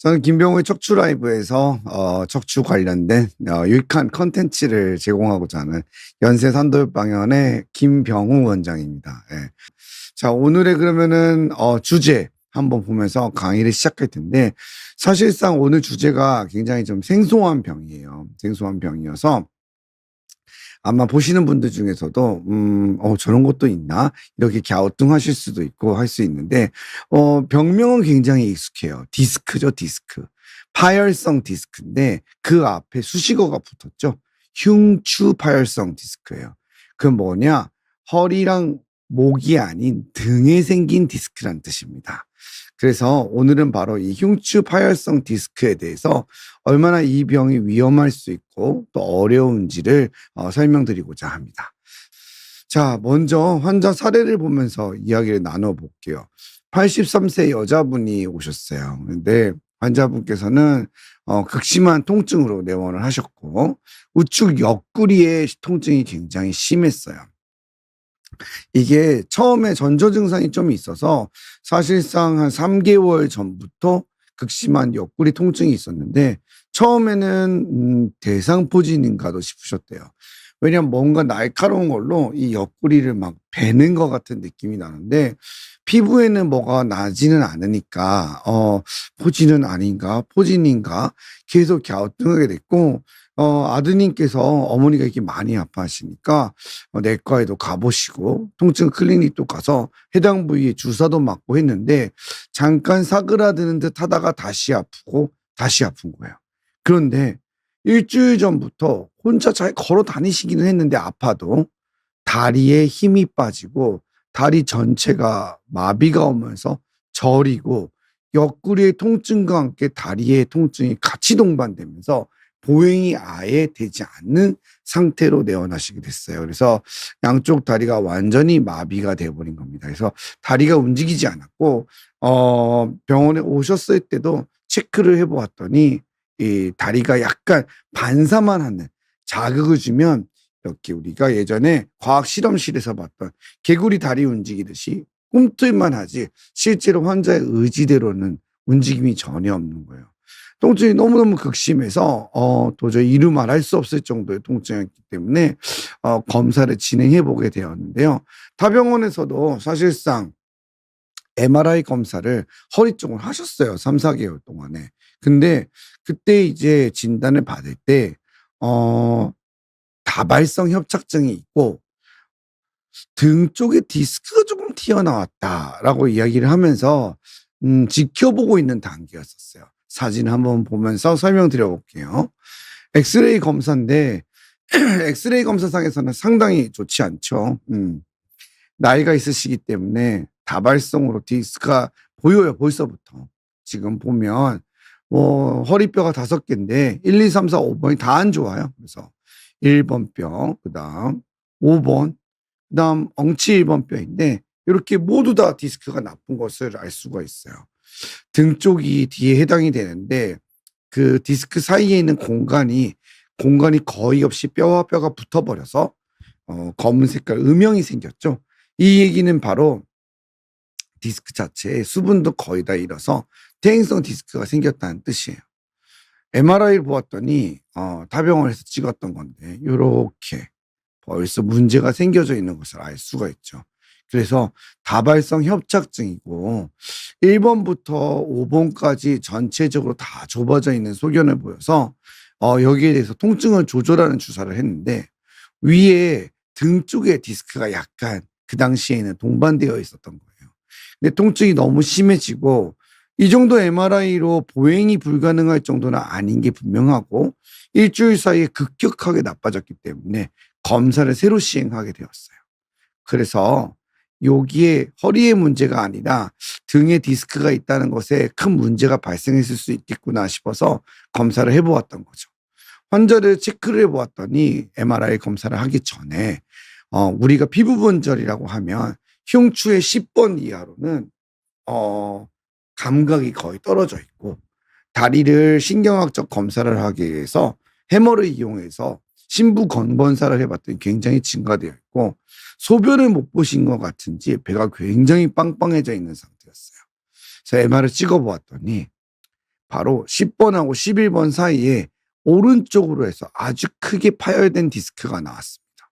저는 김병호의 척추 라이브에서 척추 관련된 유익한 컨텐츠를 제공하고자 하는 연세 산돌 방언의 김병우 원장입니다. 예. 자, 오늘의 그러면은 주제 한번 보면서 강의를 시작할 텐데, 사실상 오늘 주제가 굉장히 좀 생소한 병이에요. 생소한 병이어서 아마 보시는 분들 중에서도 저런 것도 있나? 이렇게 갸우뚱하실 수도 있고 할 수 있는데, 병명은 굉장히 익숙해요. 디스크죠, 디스크. 파열성 디스크인데 그 앞에 수식어가 붙었죠. 흉추 파열성 디스크예요. 그 뭐냐? 허리랑 목이 아닌 등에 생긴 디스크란 뜻입니다. 그래서 오늘은 바로 이 흉추 파열성 디스크에 대해서 얼마나 이 병이 위험할 수 있고 또 어려운지를 설명드리고자 합니다. 자, 먼저 환자 사례를 보면서 이야기를 나눠볼게요. 83세 여자분이 오셨어요. 근데 환자분께서는 극심한 통증으로 내원을 하셨고 우측 옆구리의 통증이 굉장히 심했어요. 이게 처음에 전조 증상이 좀 있어서 사실상 한 3개월 전부터 극심한 옆구리 통증이 있었는데 처음에는 대상포진인가도 싶으셨대요. 왜냐면 뭔가 날카로운 걸로 이 옆구리를 막 베는 것 같은 느낌이 나는데 피부에는 뭐가 나지는 않으니까 포진은 아닌가 포진인가 계속 갸우뚱하게 됐고 아드님께서 어머니가 이렇게 많이 아파하시니까 내과에도 가보시고 통증 클리닉도 가서 해당 부위에 주사도 맞고 했는데 잠깐 사그라드는 듯 하다가 다시 아프고 다시 아픈 거예요. 그런데 일주일 전부터 혼자 잘 걸어 다니시기는 했는데 아파도 다리에 힘이 빠지고 다리 전체가 마비가 오면서 저리고 옆구리의 통증과 함께 다리의 통증이 같이 동반되면서 보행이 아예 되지 않는 상태로 내원하시게 됐어요. 그래서 양쪽 다리가 완전히 마비가 돼버린 겁니다. 그래서 다리가 움직이지 않았고 병원에 오셨을 때도 체크를 해보았더니 이 다리가 약간 반사만 하는 자극을 주면 이렇게 우리가 예전에 과학 실험실에서 봤던 개구리 다리 움직이듯이 꿈틀만 하지 실제로 환자의 의지대로는 움직임이 전혀 없는 거예요. 통증이 너무너무 극심해서 도저히 이루 말할 수 없을 정도의 통증이었기 때문에 검사를 진행해 보게 되었는데요. 타 병원에서도 사실상 MRI 검사를 허리 쪽을 하셨어요. 3-4개월 동안에. 근데 그때 이제 진단을 받을 때 다발성 협착증이 있고 등 쪽에 디스크가 조금 튀어나왔다라고 이야기를 하면서 지켜보고 있는 단계였었어요. 사진 한번 보면서 설명드려 볼게요. 엑스레이 검사인데 엑스레이 검사상에서는 상당히 좋지 않죠. 나이가 있으시기 때문에 다발성으로 디스크가 보여요. 벌써부터. 지금 보면 허리뼈가 5개인데 1, 2, 3, 4, 5번이 다 안 좋아요. 그래서 1번 뼈, 그다음 5번, 그다음 엉치 1번 뼈인데 이렇게 모두 다 디스크가 나쁜 것을 알 수가 있어요. 등 쪽이 뒤에 해당이 되는데 그 디스크 사이에 있는 공간이 거의 없이 뼈와 뼈가 붙어버려서 검은 색깔 음영이 생겼죠. 이 얘기는 바로 디스크 자체에 수분도 거의 다 잃어서 퇴행성 디스크가 생겼다는 뜻이에요. MRI를 보았더니 타병원에서 찍었던 건데 요렇게 벌써 문제가 생겨져 있는 것을 알 수가 있죠. 그래서 다발성 협착증이고 1번부터 5번까지 전체적으로 다 좁아져 있는 소견을 보여서 여기에 대해서 통증을 조절하는 주사를 했는데 위에 등 쪽에 디스크가 약간 그 당시에는 동반되어 있었던 거예요. 근데 통증이 너무 심해지고 이 정도 MRI로 보행이 불가능할 정도는 아닌 게 분명하고 일주일 사이에 급격하게 나빠졌기 때문에 검사를 새로 시행하게 되었어요. 그래서 여기에 허리의 문제가 아니라 등에 디스크가 있다는 것에 큰 문제가 발생했을 수 있겠구나 싶어서 검사를 해보았던 거죠. 환자를 체크를 해보았더니 MRI 검사를 하기 전에 우리가 피부 분절이라고 하면 흉추의 10번 이하로는 감각이 거의 떨어져 있고 다리를 신경학적 검사를 하기 위해서 해머를 이용해서 신부 건번사를 해봤더니 굉장히 증가되어 있고 소변을 못 보신 것 같은지 배가 굉장히 빵빵해져 있는 상태였어요. 그래서 MR을 찍어보았더니 바로 10번하고 11번 사이에 오른쪽으로 해서 아주 크게 파열된 디스크가 나왔습니다.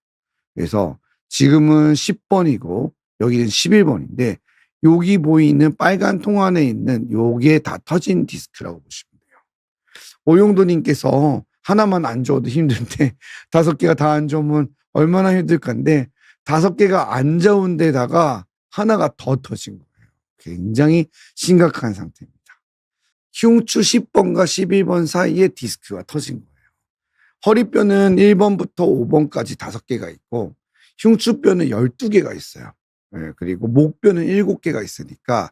그래서 지금은 10번이고 여기는 11번인데 여기 보이는 빨간 통 안에 있는 요게 다 터진 디스크라고 보시면 돼요. 오용도님께서 하나만 안 줘도 힘든데 5개가 다 안 좋으면 얼마나 힘들 건데 5개가 안 좋은 데다가 하나가 더 터진 거예요. 굉장히 심각한 상태입니다. 흉추 10번과 11번 사이에 디스크가 터진 거예요. 허리뼈는 1번부터 5번까지 5개가 있고 흉추뼈는 12개가 있어요. 예, 그리고 목뼈는 7개가 있으니까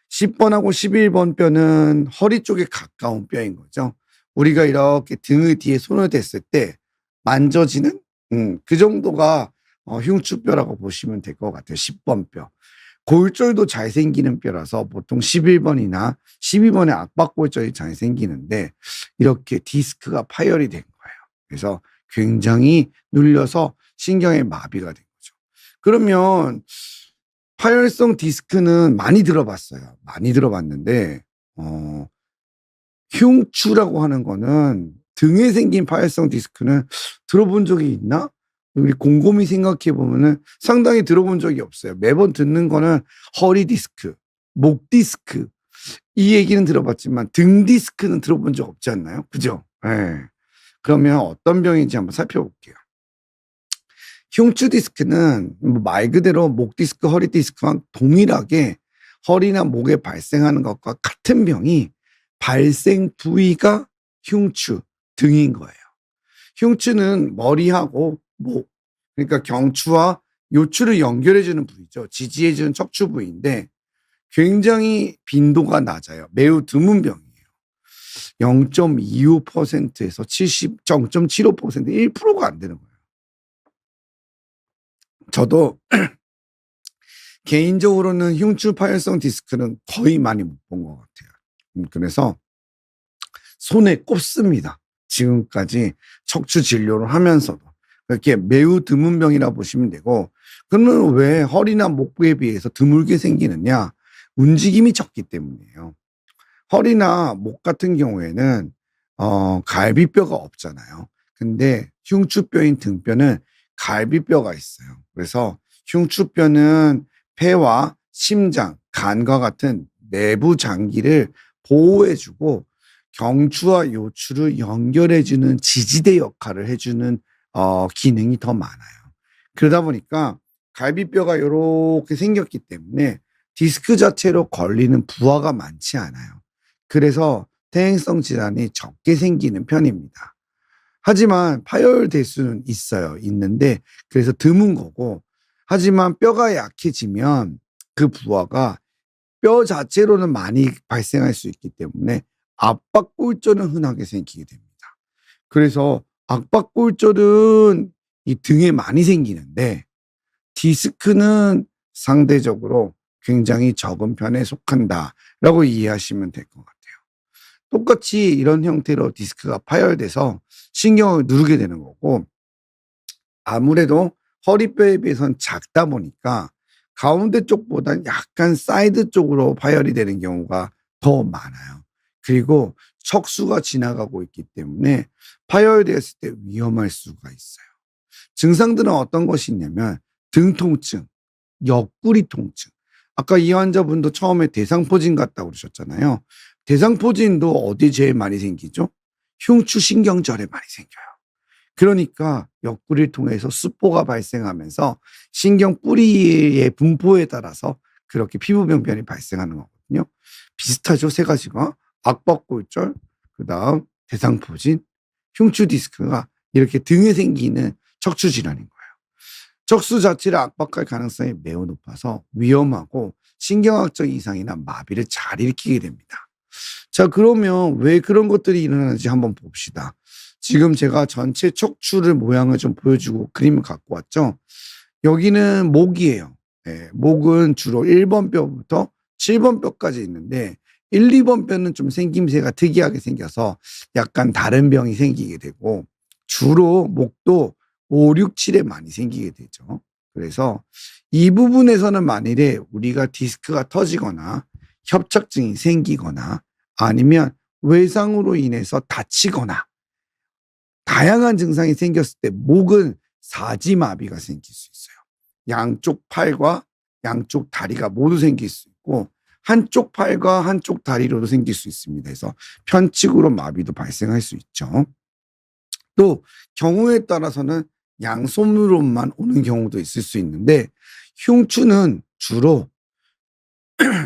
10번하고 11번 뼈는 허리 쪽에 가까운 뼈인 거죠. 우리가 이렇게 등의 뒤에 손을 댔을 때 만져지는 그 정도가 흉추뼈라고 보시면 될 것 같아요. 10번 뼈. 골절도 잘 생기는 뼈라서 보통 11번이나 12번에 압박골절이 잘 생기는데 이렇게 디스크가 파열이 된 거예요. 그래서 굉장히 눌려서 신경에 마비가 된 거죠. 그러면 파열성 디스크는 많이 들어봤어요. 많이 들어봤는데 흉추라고 하는 거는 등에 생긴 파열성 디스크는 들어본 적이 있나? 우리 곰곰이 생각해 보면은 상당히 들어본 적이 없어요. 매번 듣는 거는 허리 디스크, 목 디스크 이 얘기는 들어봤지만 등 디스크는 들어본 적 없지 않나요? 그죠? 예. 그러면 어떤 병인지 한번 살펴볼게요. 흉추 디스크는 말 그대로 목 디스크, 허리 디스크와 동일하게 허리나 목에 발생하는 것과 같은 병이 발생 부위가 흉추, 등인 거예요. 흉추는 머리하고 목, 그러니까 경추와 요추를 연결해주는 부위죠. 지지해주는 척추 부위인데 굉장히 빈도가 낮아요. 매우 드문 병이에요. 0.25%에서 0.75%, 1%가 안 되는 거예요. 저도 개인적으로는 흉추 파열성 디스크는 거의 많이 못 본 것 같아요. 그래서 손에 꼽습니다. 지금까지 척추 진료를 하면서도. 이렇게 매우 드문 병이라 보시면 되고, 그러면 왜 허리나 목부에 비해서 드물게 생기느냐? 움직임이 적기 때문이에요. 허리나 목 같은 경우에는 갈비뼈가 없잖아요. 근데 흉추뼈인 등뼈는 갈비뼈가 있어요. 그래서 흉추뼈는 폐와 심장, 간과 같은 내부 장기를 보호해주고 경추와 요추를 연결해주는 지지대 역할을 해주는 기능이 더 많아요. 그러다 보니까 갈비뼈가 이렇게 생겼기 때문에 디스크 자체로 걸리는 부하가 많지 않아요. 그래서 퇴행성 질환이 적게 생기는 편입니다. 하지만 파열될 수는 있어요. 있는데 그래서 드문 거고, 하지만 뼈가 약해지면 그 부하가 뼈 자체로는 많이 발생할 수 있기 때문에 압박골절은 흔하게 생기게 됩니다. 그래서 압박골절은 이 등에 많이 생기는데 디스크는 상대적으로 굉장히 적은 편에 속한다라고 이해하시면 될 것 같아요. 똑같이 이런 형태로 디스크가 파열돼서 신경을 누르게 되는 거고, 아무래도 허리뼈에 비해서는 작다 보니까 가운데 쪽보다는 약간 사이드 쪽으로 파열이 되는 경우가 더 많아요. 그리고 척수가 지나가고 있기 때문에 파열되었을 때 위험할 수가 있어요. 증상들은 어떤 것이 있냐면 등 통증, 옆구리 통증. 아까 이 환자분도 처음에 대상포진 같다고 그러셨잖아요. 대상포진도 어디 제일 많이 생기죠? 흉추 신경절에 많이 생겨요. 그러니까 옆구리를 통해서 수포가 발생하면서 신경 뿌리의 분포에 따라서 그렇게 피부병변이 발생하는 거거든요. 비슷하죠, 세 가지가. 압박골절, 그다음 대상포진, 흉추 디스크가 이렇게 등에 생기는 척추 질환인 거예요. 척수 자체를 압박할 가능성이 매우 높아서 위험하고 신경학적 이상이나 마비를 잘 일으키게 됩니다. 자, 그러면 왜 그런 것들이 일어나는지 한번 봅시다. 지금 제가 전체 척추를 모양을 좀 보여주고 그림을 갖고 왔죠. 여기는 목이에요. 네, 목은 주로 1번 뼈부터 7번 뼈까지 있는데 1, 2번 뼈는 좀 생김새가 특이하게 생겨서 약간 다른 병이 생기게 되고, 주로 목도 5, 6, 7에 많이 생기게 되죠. 그래서 이 부분에서는 만일에 우리가 디스크가 터지거나 협착증이 생기거나 아니면 외상으로 인해서 다치거나 다양한 증상이 생겼을 때 목은 사지마비가 생길 수 있어요. 양쪽 팔과 양쪽 다리가 모두 생길 수 있고 한쪽 팔과 한쪽 다리로도 생길 수 있습니다. 그래서 편측으로 마비도 발생할 수 있죠. 또 경우에 따라서는 양손으로만 오는 경우도 있을 수 있는데 흉추는 주로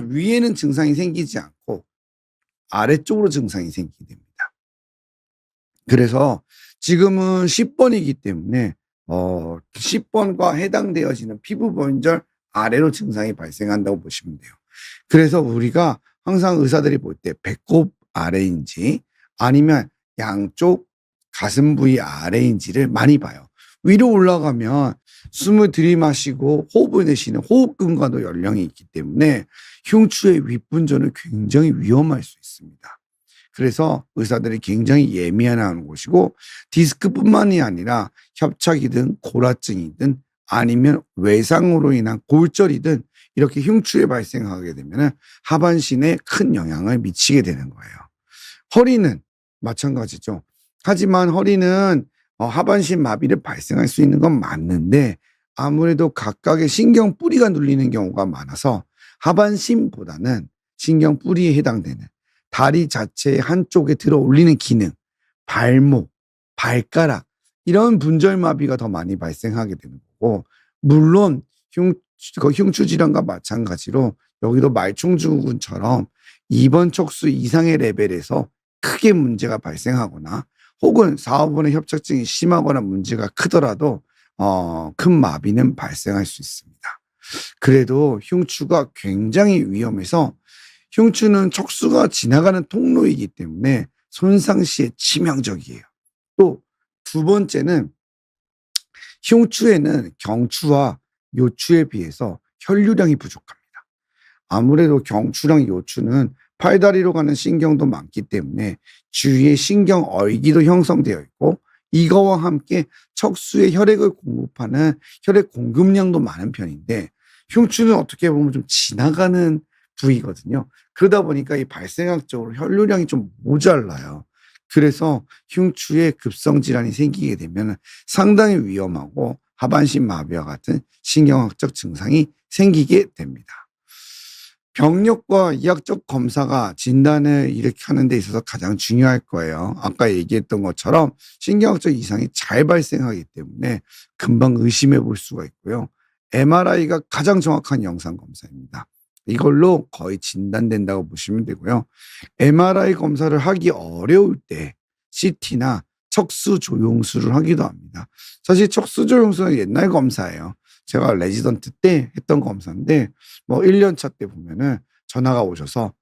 위에는 증상이 생기지 않고 아래쪽으로 증상이 생기게 됩니다. 그래서 지금은 10번이기 때문에 10번과 해당되어지는 피부 본절 아래로 증상이 발생한다고 보시면 돼요. 그래서 우리가 항상 의사들이 볼 때 배꼽 아래인지 아니면 양쪽 가슴 부위 아래인지를 많이 봐요. 위로 올라가면 숨을 들이마시고 호흡을 내쉬는 호흡근과도 연령이 있기 때문에 흉추의 윗분전은 굉장히 위험할 수 있습니다. 그래서 의사들이 굉장히 예민하는 곳이고 디스크뿐만이 아니라 협착이든 골화증이든 아니면 외상으로 인한 골절이든 이렇게 흉추에 발생하게 되면 하반신에 큰 영향을 미치게 되는 거예요. 허리는 마찬가지죠. 하지만 허리는 하반신 마비를 발생할 수 있는 건 맞는데 아무래도 각각의 신경 뿌리가 눌리는 경우가 많아서 하반신보다는 신경 뿌리에 해당되는 다리 자체의 한쪽에 들어 올리는 기능, 발목, 발가락 이런 분절마비가 더 많이 발생하게 되는 거고 물론 흉추 질환과 마찬가지로 여기도 말충증후군처럼 2번 척수 이상의 레벨에서 크게 문제가 발생하거나 혹은 4, 5번의 협착증이 심하거나 문제가 크더라도 큰 마비는 발생할 수 있습니다. 그래도 흉추가 굉장히 위험해서 흉추는 척수가 지나가는 통로이기 때문에 손상 시에 치명적이에요. 또 두 번째는 흉추에는 경추와 요추에 비해서 혈류량이 부족합니다. 아무래도 경추랑 요추는 팔다리로 가는 신경도 많기 때문에 주위에 신경 얼기도 형성되어 있고 이거와 함께 척수에 혈액을 공급하는 혈액 공급량도 많은 편인데 흉추는 어떻게 보면 좀 지나가는 부위거든요. 그러다 보니까 이 발생학적으로 혈류량이 좀 모자라요. 그래서 흉추에 급성 질환이 생기게 되면 상당히 위험하고 하반신 마비와 같은 신경학적 증상이 생기게 됩니다. 병력과 의학적 검사가 진단을 이렇게 하는 데 있어서 가장 중요할 거예요. 아까 얘기했던 것처럼 신경학적 이상이 잘 발생하기 때문에 금방 의심해 볼 수가 있고요. MRI가 가장 정확한 영상 검사입니다. 이걸로 거의 진단된다고 보시면 되고요. MRI 검사를 하기 어려울 때 CT나 척수 조영수를 하기도 합니다. 사실 척수 조영수는 옛날 검사예요. 제가 레지던트 때 했던 검사인데 1년 차 때 보면은 전화가 오셔서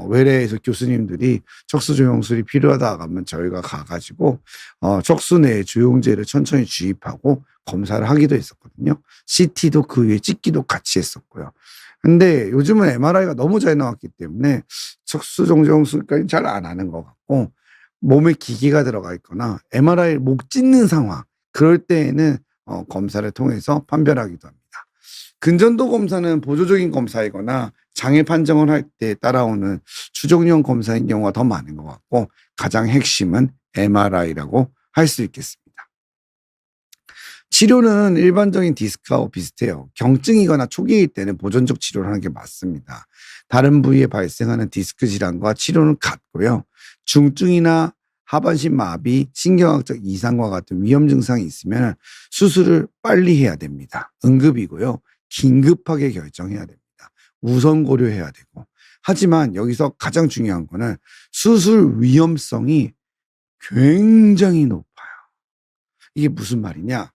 외래에서 교수님들이 척수 조영술이 필요하다 하면 저희가 가가지고 척수 내에 조영제를 천천히 주입하고 검사를 하기도 했었거든요. CT도 그 위에 찍기도 같이 했었고요. 근데 요즘은 MRI가 너무 잘 나왔기 때문에 척수 조영술까지 잘 안 하는 것 같고 몸에 기계가 들어가 있거나 MRI 목 찢는 상황 그럴 때에는 검사를 통해서 판별하기도 합니다. 근전도 검사는 보조적인 검사이거나 장애 판정을 할 때 따라오는 추정형 검사인 경우가 더 많은 것 같고 가장 핵심은 MRI라고 할 수 있겠습니다. 치료는 일반적인 디스크하고 비슷해요. 경증이거나 초기일 때는 보존적 치료를 하는 게 맞습니다. 다른 부위에 발생하는 디스크 질환과 치료는 같고요. 중증이나 하반신 마비, 신경학적 이상과 같은 위험 증상이 있으면 수술을 빨리 해야 됩니다. 응급이고요. 긴급하게 결정해야 됩니다. 우선 고려해야 되고. 하지만 여기서 가장 중요한 거는 수술 위험성이 굉장히 높아요. 이게 무슨 말이냐?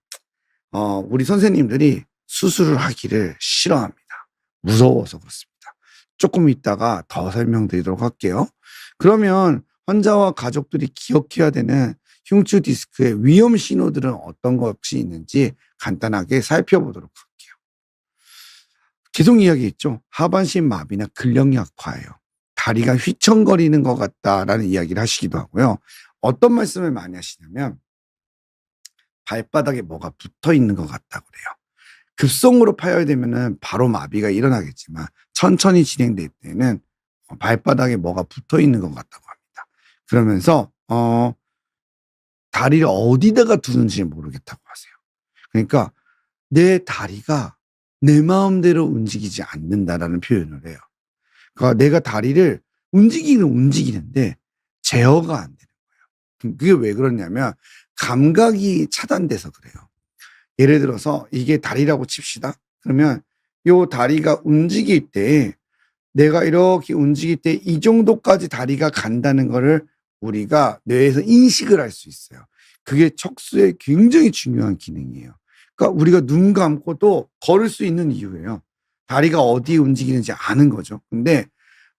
우리 선생님들이 수술을 하기를 싫어합니다. 무서워서 그렇습니다. 조금 있다가 더 설명드리도록 할게요. 그러면 환자와 가족들이 기억해야 되는 흉추 디스크의 위험 신호들은 어떤 것이 있는지 간단하게 살펴보도록 할게요. 계속 이야기했죠. 하반신 마비나 근력 약화예요. 다리가 휘청거리는 것 같다라는 이야기를 하시기도 하고요. 어떤 말씀을 많이 하시냐면 발바닥에 뭐가 붙어 있는 것 같다고 그래요. 급성으로 파열되면은 바로 마비가 일어나겠지만 천천히 진행될 때는 발바닥에 뭐가 붙어 있는 것 같다고 합니다. 그러면서 다리를 어디다가 두는지 모르겠다고 하세요. 그러니까 내 다리가 내 마음대로 움직이지 않는다라는 표현을 해요. 그러니까 내가 다리를 움직이긴 움직이는데 제어가 안 되는 거예요. 그게 왜 그러냐면 감각이 차단돼서 그래요. 예를 들어서 이게 다리라고 칩시다. 그러면 요 다리가 움직일 때 내가 이렇게 움직일 때 이 정도까지 다리가 간다는 거를 우리가 뇌에서 인식을 할 수 있어요. 그게 척수의 굉장히 중요한 기능이에요. 그러니까 우리가 눈 감고도 걸을 수 있는 이유예요. 다리가 어디에 움직이는지 아는 거죠. 근데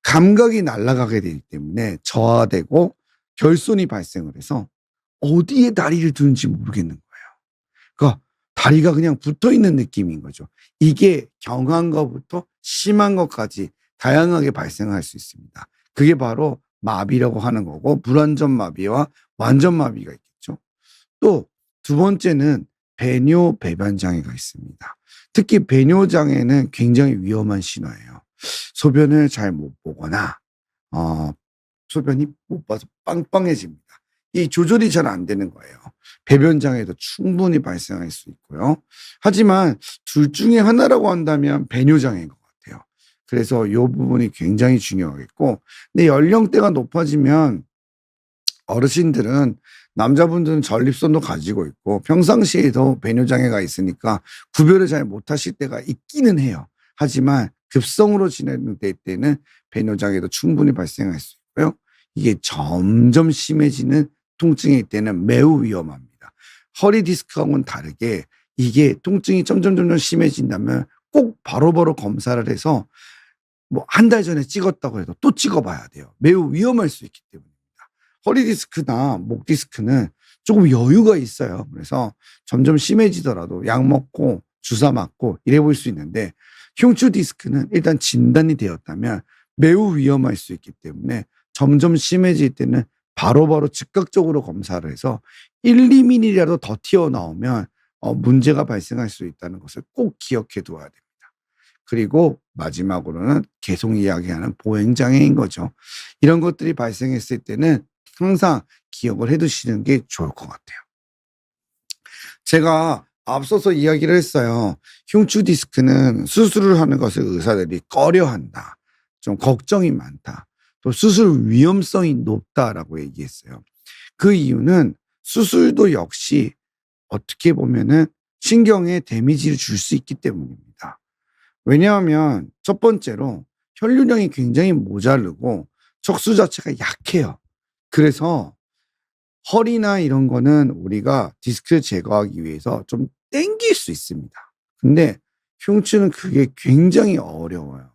감각이 날아가게 되기 때문에 저하되고 결손이 발생을 해서 어디에 다리를 두는지 모르겠는 거예요. 그러니까 다리가 그냥 붙어 있는 느낌인 거죠. 이게 경한 것부터 심한 것까지 다양하게 발생할 수 있습니다. 그게 바로 마비라고 하는 거고 불완전 마비와 완전 마비가 있겠죠. 또 두 번째는 배뇨 배변 장애가 있습니다. 특히 배뇨 장애는 굉장히 위험한 신호예요. 소변을 잘 못 보거나 소변이 못 봐서 빵빵해집니다. 이 조절이 잘 안 되는 거예요. 배변 장애도 충분히 발생할 수 있고요. 하지만 둘 중에 하나라고 한다면 배뇨 장애인 것 같아요. 그래서 이 부분이 굉장히 중요하겠고, 근데 연령대가 높아지면 어르신들은 남자분들은 전립선도 가지고 있고 평상시에도 배뇨 장애가 있으니까 구별을 잘 못하실 때가 있기는 해요. 하지만 급성으로 진행될 때는 배뇨 장애도 충분히 발생할 수 있고요. 이게 점점 심해지는 통증일 때는 매우 위험합니다. 허리 디스크하고는 다르게 이게 통증이 점점 심해진다면 꼭 바로바로 검사를 해서 뭐 한 달 전에 찍었다고 해도 또 찍어봐야 돼요. 매우 위험할 수 있기 때문입니다. 허리 디스크나 목 디스크는 조금 여유가 있어요. 그래서 점점 심해지더라도 약 먹고 주사 맞고 이래 볼 수 있는데 흉추 디스크는 일단 진단이 되었다면 매우 위험할 수 있기 때문에 점점 심해질 때는 바로바로 즉각적으로 검사를 해서 1~2mm라도 더 튀어나오면 문제가 발생할 수 있다는 것을 꼭 기억해 두어야 됩니다. 그리고 마지막으로는 계속 이야기하는 보행장애인 거죠. 이런 것들이 발생했을 때는 항상 기억을 해 두시는 게 좋을 것 같아요. 제가 앞서서 이야기를 했어요. 흉추 디스크는 수술을 하는 것을 의사들이 꺼려한다. 좀 걱정이 많다. 또 수술 위험성이 높다라고 얘기했어요. 그 이유는 수술도 역시 어떻게 보면은 신경에 데미지를 줄 수 있기 때문입니다. 왜냐하면 첫 번째로 혈류량이 굉장히 모자르고 척수 자체가 약해요. 그래서 허리나 이런 거는 우리가 디스크를 제거하기 위해서 좀 당길 수 있습니다. 근데 흉추는 그게 굉장히 어려워요.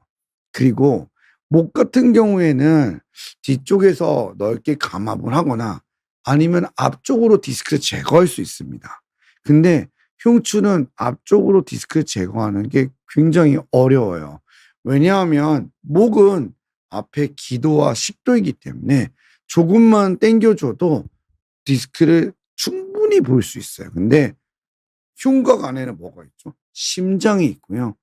그리고 목 같은 경우에는 뒤쪽에서 넓게 감압을 하거나 아니면 앞쪽으로 디스크를 제거할 수 있습니다. 근데 흉추는 앞쪽으로 디스크를 제거하는 게 굉장히 어려워요. 왜냐하면 목은 앞에 기도와 식도이기 때문에 조금만 당겨줘도 디스크를 충분히 볼 수 있어요. 근데 흉곽 안에는 뭐가 있죠? 심장이 있고요.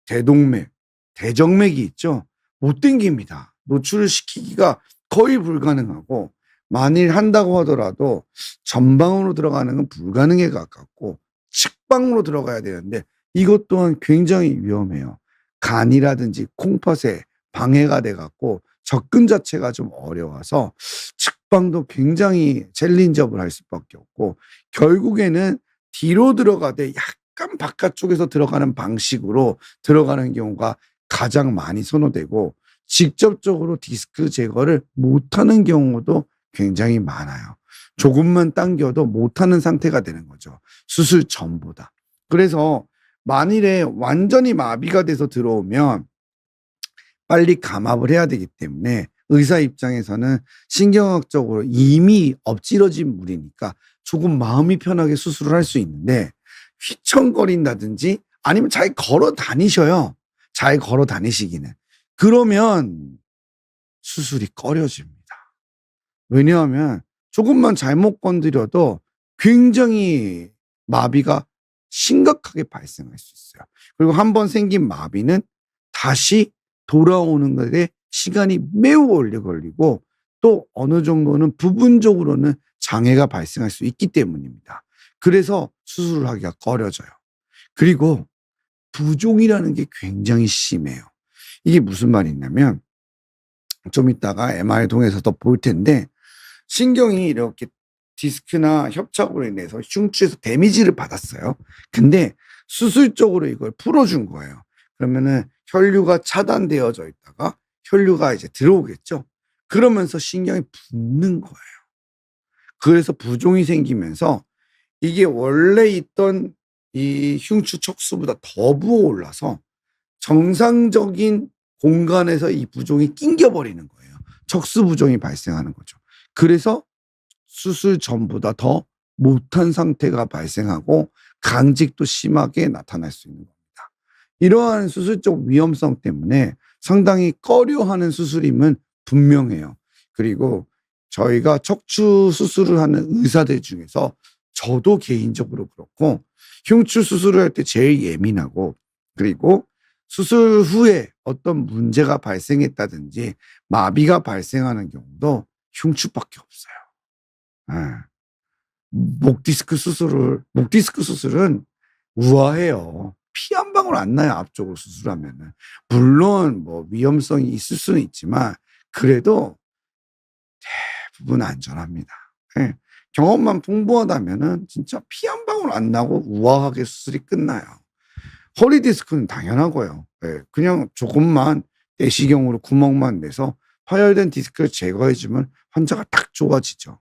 대동맥, 대정맥이 있죠. 못 당깁니다. 노출을 시키기가 거의 불가능하고 만일 한다고 하더라도 전방으로 들어가는 건 불가능에 가깝고 측방으로 들어가야 되는데 이것 또한 굉장히 위험해요. 간이라든지 콩팥에 방해가 돼 갖고 접근 자체가 좀 어려워서 측방도 굉장히 챌린저블 할 수밖에 없고 결국에는 뒤로 들어가되 약간 바깥쪽에서 들어가는 방식으로 들어가는 경우가 가장 많이 선호되고 직접적으로 디스크 제거를 못하는 경우도 굉장히 많아요. 조금만 당겨도 못하는 상태가 되는 거죠. 수술 전보다. 그래서 만일에 완전히 마비가 돼서 들어오면 빨리 감압을 해야 되기 때문에 의사 입장에서는 신경학적으로 이미 엎질러진 물이니까 조금 마음이 편하게 수술을 할 수 있는데 휘청거린다든지 아니면 잘 걸어 다니셔요. 잘 걸어 다니시기는. 그러면 수술이 꺼려집니다. 왜냐하면 조금만 잘못 건드려도 굉장히 마비가 심각하게 발생할 수 있어요. 그리고 한번 생긴 마비는 다시 돌아오는 것에 시간이 매우 오래 걸리고 또 어느 정도는 부분적으로는 장애가 발생할 수 있기 때문입니다. 그래서 수술을 하기가 꺼려져요. 그리고 부종이라는 게 굉장히 심해요. 이게 무슨 말이냐면 좀 이따가 MRI 통해서도 볼 텐데 신경이 이렇게 디스크나 협착으로 인해서 흉추에서 데미지를 받았어요. 근데 수술적으로 이걸 풀어준 거예요. 그러면은 혈류가 차단되어져 있다가 혈류가 이제 들어오겠죠. 그러면서 신경이 붓는 거예요. 그래서 부종이 생기면서 이게 원래 있던 이 흉추 척수보다 더 부어올라서 정상적인 공간에서 이 부종이 낑겨버리는 거예요. 척수 부종이 발생하는 거죠. 그래서 수술 전보다 더 못한 상태가 발생하고 강직도 심하게 나타날 수 있는 겁니다. 이러한 수술적 위험성 때문에 상당히 꺼려하는 수술임은 분명해요. 그리고 저희가 척추 수술을 하는 의사들 중에서 저도 개인적으로 그렇고 흉추 수술을 할 때 제일 예민하고 그리고 수술 후에 어떤 문제가 발생했다든지 마비가 발생하는 경우도 흉추밖에 없어요. 예. 목 디스크 수술은 우아해요. 피 한 방울 안 나요, 앞쪽으로 수술하면은. 물론 뭐 위험성이 있을 수는 있지만 그래도 대부분 안전합니다. 예. 경험만 풍부하다면은 진짜 피 한 방울 안 나고 우아하게 수술이 끝나요. 허리 디스크는 당연하고요. 예. 그냥 조금만 내시경으로 구멍만 내서 파열된 디스크를 제거해 주면 환자가 딱 좋아지죠.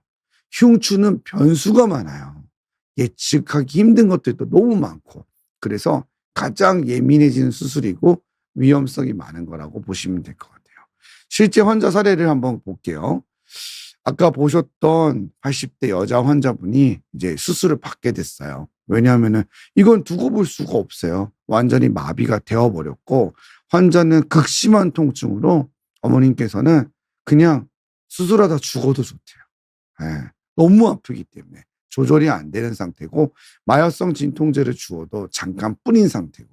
흉추는 변수가 많아요. 예측하기 힘든 것들도 너무 많고 그래서 가장 예민해지는 수술이고 위험성이 많은 거라고 보시면 될 것 같아요. 실제 환자 사례를 한번 볼게요. 아까 보셨던 80대 여자 환자분이 이제 수술을 받게 됐어요. 왜냐하면은 이건 두고 볼 수가 없어요. 완전히 마비가 되어 버렸고 환자는 극심한 통증으로 어머님께서는 그냥 수술하다 죽어도 좋대요. 예. 너무 아프기 때문에 조절이 안 되는 상태고 마약성 진통제를 주어도 잠깐 뿐인 상태고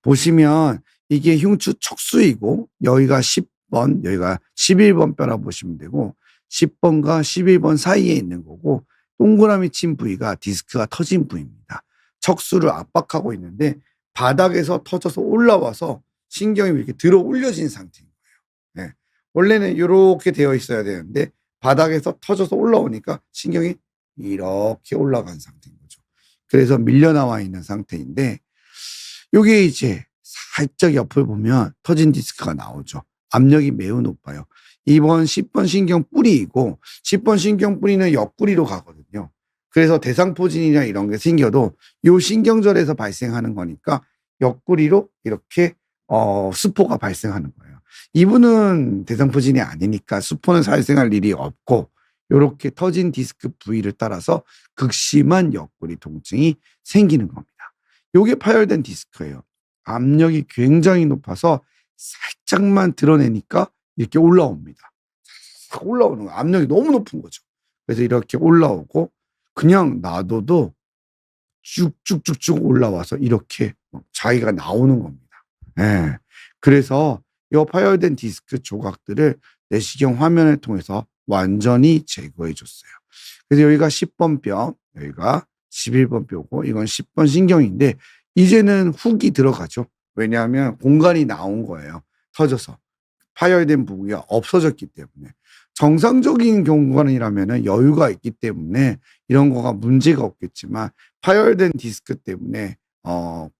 보시면 이게 흉추 척수이고 여기가 10번 여기가 11번 뼈라 보시면 되고 10번과 11번 사이에 있는 거고 동그라미 친 부위가 디스크가 터진 부위입니다. 척수를 압박하고 있는데 바닥에서 터져서 올라와서 신경이 이렇게 들어 올려진 상태인 거예요. 네. 원래는 이렇게 되어 있어야 되는데 바닥에서 터져서 올라오니까 신경이 이렇게 올라간 상태인 거죠. 그래서 밀려 나와 있는 상태인데 요게 이제 살짝 옆을 보면 터진 디스크가 나오죠. 압력이 매우 높아요. 2번, 10번 신경 뿌리이고 10번 신경 뿌리는 옆구리로 가거든요. 그래서 대상포진이나 이런 게 생겨도 요 신경절에서 발생하는 거니까 옆구리로 이렇게 수포가 발생하는 거예요. 이분은 대상포진이 아니니까 수포는 발생할 일이 없고 요렇게 터진 디스크 부위를 따라서 극심한 옆구리 통증이 생기는 겁니다. 요게 파열된 디스크예요. 압력이 굉장히 높아서 살짝만 드러내니까 이렇게 올라옵니다. 올라오는 거예요. 압력이 너무 높은 거죠. 그래서 이렇게 올라오고 그냥 놔둬도 쭉쭉쭉쭉 올라와서 이렇게 자기가 나오는 겁니다. 예. 그래서 이 파열된 디스크 조각들을 내시경 화면을 통해서 완전히 제거해 줬어요. 그래서 여기가 10번 뼈, 여기가 11번 뼈고 이건 10번 신경인데 이제는 훅이 들어가죠. 왜냐하면 공간이 나온 거예요. 터져서. 파열된 부위가 없어졌기 때문에. 정상적인 공간이라면 여유가 있기 때문에 이런 거가 문제가 없겠지만 파열된 디스크 때문에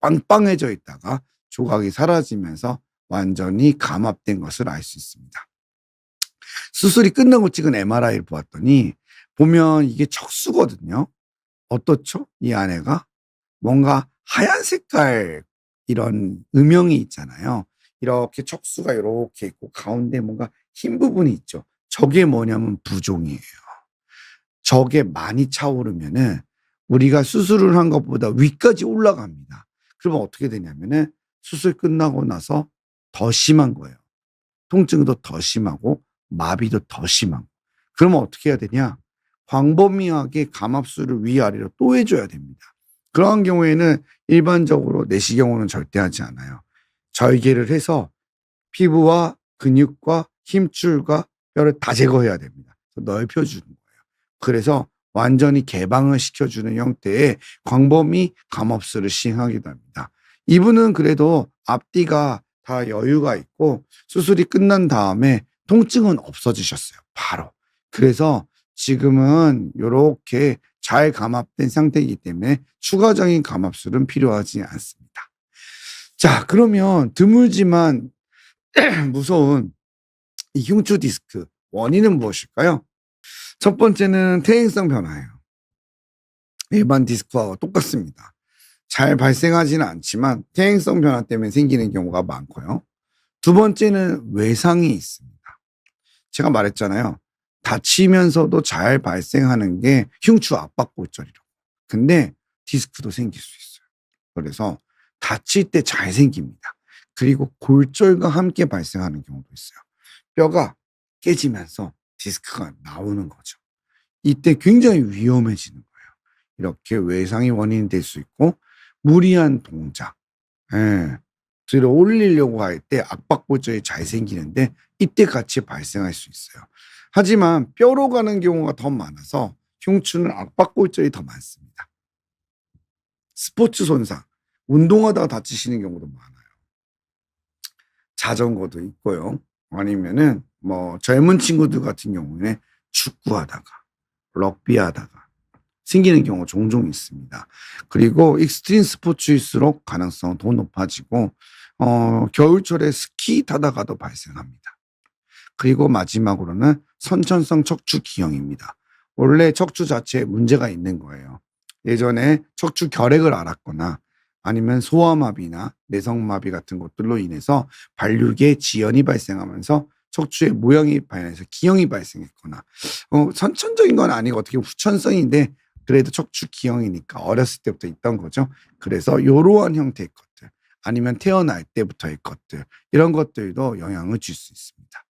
빵빵해져 있다가 조각이 사라지면서 완전히 감압된 것을 알 수 있습니다. 수술이 끝나고 찍은 MRI를 보았더니 보면 이게 척수거든요. 어떻죠? 이 안에가 뭔가 하얀 색깔 이런 음영이 있잖아요. 이렇게 척수가 이렇게 있고 가운데 뭔가 흰 부분이 있죠. 저게 뭐냐면 부종이에요. 저게 많이 차오르면은 우리가 수술을 한 것보다 위까지 올라갑니다. 그러면 어떻게 되냐면은 수술 끝나고 나서 더 심한 거예요. 통증도 더 심하고 마비도 더 심하고. 그러면 어떻게 해야 되냐? 광범위하게 감압술을 위아래로 또 해줘야 됩니다. 그러한 경우에는 일반적으로 내시경으로는 절대 하지 않아요. 절개를 해서 피부와 근육과 힘줄과 뼈를 다 제거해야 됩니다. 넓혀주는 거예요. 그래서 완전히 개방을 시켜주는 형태의 광범위 감압술을 시행하기도 합니다. 이분은 그래도 앞뒤가 다 여유가 있고 수술이 끝난 다음에 통증은 없어지셨어요. 바로. 그래서 지금은 요렇게 잘 감압된 상태이기 때문에 추가적인 감압술은 필요하지 않습니다. 자, 그러면 드물지만 무서운 이 흉추 디스크 원인은 무엇일까요? 첫 번째는 퇴행성 변화예요. 일반 디스크와 똑같습니다. 잘 발생하지는 않지만 퇴행성 변화 때문에 생기는 경우가 많고요. 두 번째는 외상이 있습니다. 제가 말했잖아요. 다치면서도 잘 발생하는 게 흉추 압박골절이라고. 근데 디스크도 생길 수 있어요. 그래서 다칠 때 잘 생깁니다. 그리고 골절과 함께 발생하는 경우도 있어요. 뼈가 깨지면서 디스크가 나오는 거죠. 이때 굉장히 위험해지는 거예요. 이렇게 외상이 원인이 될 수 있고 무리한 동작, 들어 올리려고 할 때 압박골절이 잘 생기는데 이때 같이 발생할 수 있어요. 하지만 뼈로 가는 경우가 더 많아서 흉추는 압박골절이 더 많습니다. 스포츠 손상, 운동하다가 다치시는 경우도 많아요. 자전거도 있고요. 아니면은 뭐 젊은 친구들 같은 경우에 축구하다가 럭비하다가 생기는 경우가 종종 있습니다. 그리고 익스트림 스포츠일수록 가능성은 더 높아지고 겨울철에 스키 타다가도 발생합니다. 그리고 마지막으로는 선천성 척추 기형입니다. 원래 척추 자체에 문제가 있는 거예요. 예전에 척추 결핵을 앓았거나 아니면 소아마비나 내성마비 같은 것들로 인해서 발육에 지연이 발생하면서 척추의 모양이 변해서 기형이 발생했거나 선천적인 건 아니고 어떻게 후천성인데 그래도 척추 기형이니까 어렸을 때부터 있던 거죠. 그래서 이러한 형태의 것들 아니면 태어날 때부터의 것들 이런 것들도 영향을 줄 수 있습니다.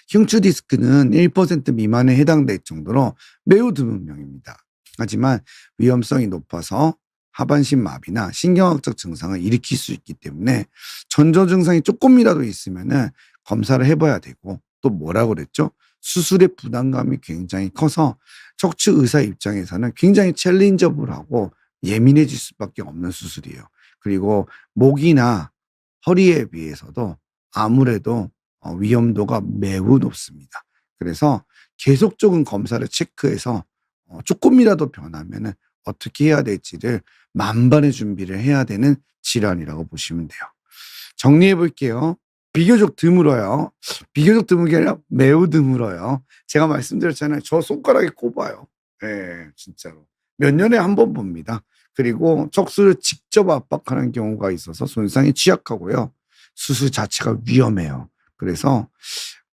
흉추 디스크는 1% 미만에 해당될 정도로 매우 드문 병입니다. 하지만 위험성이 높아서 하반신 마비나 신경학적 증상을 일으킬 수 있기 때문에 전조 증상이 조금이라도 있으면은 검사를 해봐야 되고 또 뭐라고 그랬죠? 수술의 부담감이 굉장히 커서 척추 의사 입장에서는 굉장히 챌린저블하고 예민해질 수밖에 없는 수술이에요. 그리고 목이나 허리에 비해서도 아무래도 위험도가 매우 높습니다. 그래서 계속적인 검사를 체크해서 조금이라도 변하면은 어떻게 해야 될지를 만반의 준비를 해야 되는 질환이라고 보시면 돼요. 정리해 볼게요. 비교적 드물어요. 비교적 드문 게 아니라 매우 드물어요. 제가 말씀드렸잖아요. 저 손가락이 꼽아요. 예, 진짜로. 몇 년에 한 번 봅니다. 그리고 척수를 직접 압박하는 경우가 있어서 손상이 취약하고요. 수술 자체가 위험해요. 그래서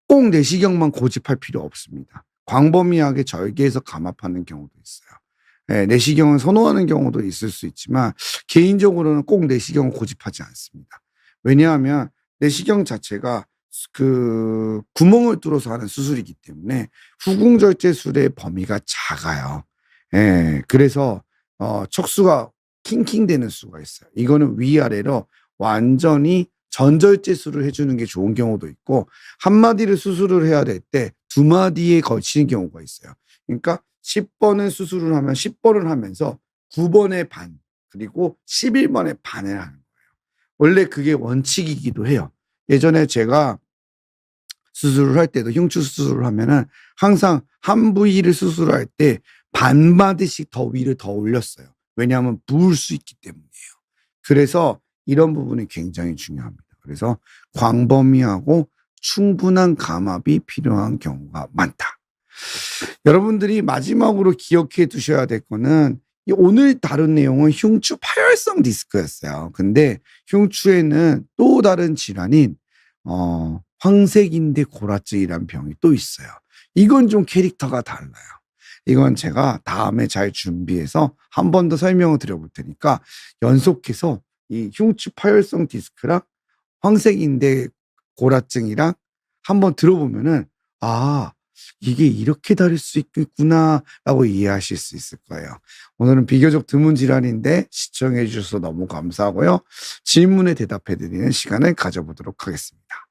꼭 내시경만 고집할 필요 없습니다. 광범위하게 절개해서 감압하는 경우도 있어요. 내시경을 선호하는 경우도 있을 수 있지만 개인적으로는 꼭 내시경을 고집하지 않습니다. 왜냐하면 내시경 자체가 그 구멍을 뚫어서 하는 수술이기 때문에 후궁절제술의 범위가 작아요. 그래서 척수가 킹킹대는 수가 있어요. 이거는 위아래로 완전히 전절제술을 해주는 게 좋은 경우도 있고 한 마디를 수술을 해야 될 때 두 마디에 걸치는 경우가 있어요. 그러니까 10번을 수술을 하면 10번을 하면서 9번의 반 그리고 11번의 반을 하는 거예요. 원래 그게 원칙이기도 해요. 예전에 제가 수술을 할 때도 흉추 수술을 하면은 항상 한 부위를 수술할 때 반마디씩 더 위를 더 올렸어요. 왜냐하면 부을 수 있기 때문이에요. 그래서 이런 부분이 굉장히 중요합니다. 그래서 광범위하고 충분한 감압이 필요한 경우가 많다. 여러분들이 마지막으로 기억해 두셔야 될 거는 오늘 다룬 내용은 흉추 파열성 디스크였어요. 근데 흉추에는 또 다른 질환인 황색인대 골화증이라는 병이 또 있어요. 이건 좀 캐릭터가 달라요. 이건 제가 다음에 잘 준비해서 한 번 더 설명을 드려볼 테니까 연속해서 이 흉추 파열성 디스크랑 황색인대 골화증이랑 한번 들어보면은 이게 이렇게 다를 수 있겠구나라고 이해하실 수 있을 거예요. 오늘은 비교적 드문 질환인데 시청해 주셔서 너무 감사하고요. 질문에 대답해 드리는 시간을 가져보도록 하겠습니다.